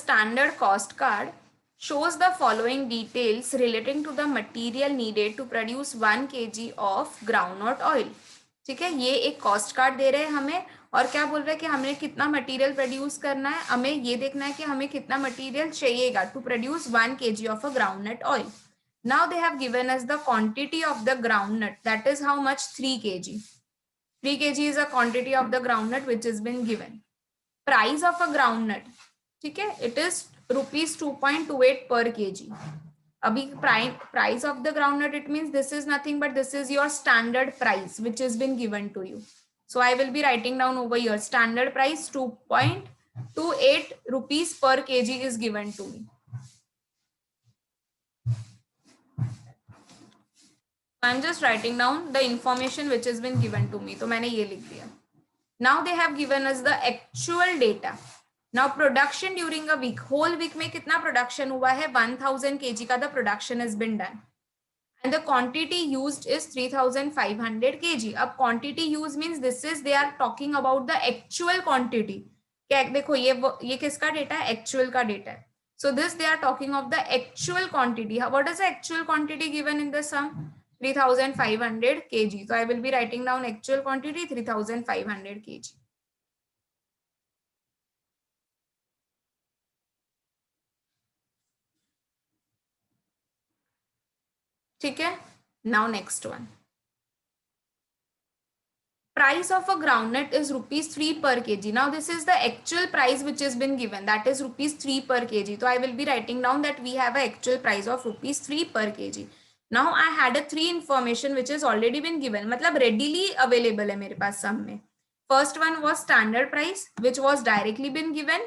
standard cost card shows the following details relating to the material needed to produce 1 kg of groundnut oil. ठीक है, ये एक cost card दे रहे हैं हमें और क्या बोल रहे हैं कि हमें कितना मटेरियल प्रोड्यूस करना है, हमें ये देखना है कि हमें कितना मटेरियल चाहिएगा to produce 1 kg of a groundnut oil. Now they have given us the quantity of the groundnut, that is how much, 3 kg. 3 kg is a quantity of the groundnut which has been given. Price of a groundnut, ठीक है, it is rupees 2.28 per kg. अभी price of the groundnut, it means this is nothing but this is your standard price which has been given to you. So I will be writing down over here standard price 2.28 rupees per kg is given to me. I'm just writing down the information which has been given to me. तो मैंने ये लिख दिया. Now they have given us the actual data. Now production during a week, whole week में कितना production हुआ है, 1000 kg का the production has been done. And the quantity used is 3500 kg. अब quantity used means this is they are talking about the actual quantity. क्या देखो ये किसका डेटा है, actual का डेटा है. So this they are talking of the actual quantity. What is the actual quantity given in the sum? 3500 kg. So I will be writing down actual quantity 3500 kg. ठीक है. Now next one. Price of a groundnut is rupees 3 per kg. Now this is the actual price which has been given, that is rupees 3 per kg. So I will be writing down that we have an actual price of rupees 3 per kg. Now I had a 3 information which has already been given, मतलब readily available है मेरे पास sum में. First one was standard price which was directly been given,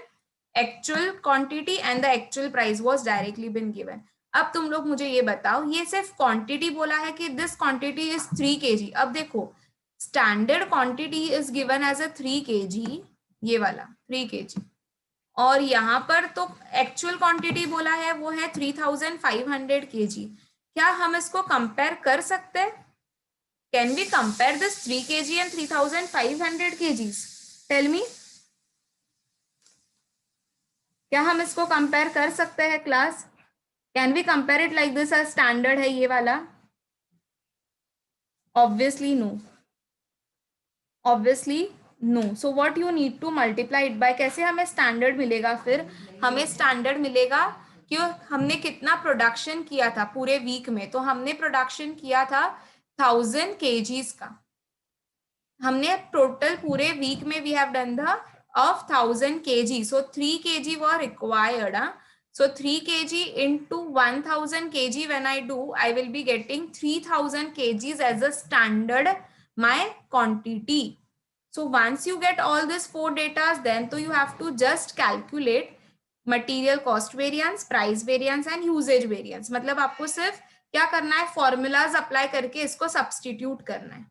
actual quantity and the actual price was directly been given. अब तुम लोग मुझे ये बताओ, ये सिर्फ क्वांटिटी बोला है कि दिस क्वांटिटी इज 3 kg. अब देखो standard quantity is given as a 3 kg, ये वाला 3 kg, और यहाँ पर तो एक्चुअल क्वांटिटी बोला है वो है 3500 kg. क्या हम इसको कंपेयर कर सकते हैं? Can we compare this 3 kg and 3500 kg? Tell me, क्या हम इसको कंपेयर कर सकते हैं class? Can we compare it like this? Standard है ये वाला. Obviously no, obviously no. So what you need to multiply it by. कैसे हमें स्टैंडर्ड मिलेगा? फिर हमें स्टैंडर्ड मिलेगा कि हमने कितना प्रोडक्शन किया था पूरे वीक में. तो हमने प्रोडक्शन किया था 1000 kgs का. हमने टोटल पूरे वीक में we have done the of 1000 kg. So 3 kg were required. So 3 kg into 1000 kg when I do, I will be getting 3000 kgs as a standard my quantity. So once you get all these 4 data, then so you have to just calculate material cost variance, price variance and usage variance. मतलब आपको सिर्फ क्या करना है, formulas apply करके इसको substitute करना है.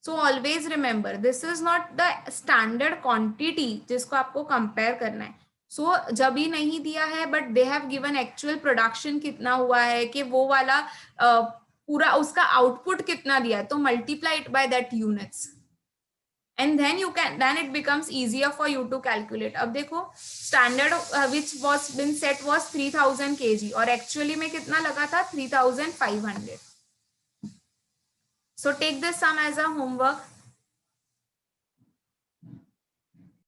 So always remember this is not the standard quantity जिसको आपको कंपेयर करना है. So जब भी नहीं दिया है but they have given actual production कितना हुआ है कि वो वाला पूरा उसका आउटपुट कितना दिया है, तो multiply it by that units and then you can, then it becomes easier for you to calculate. अब देखो standard which was been set was 3000 kg और actually में कितना लगा था 3500. So take this sum as a homework.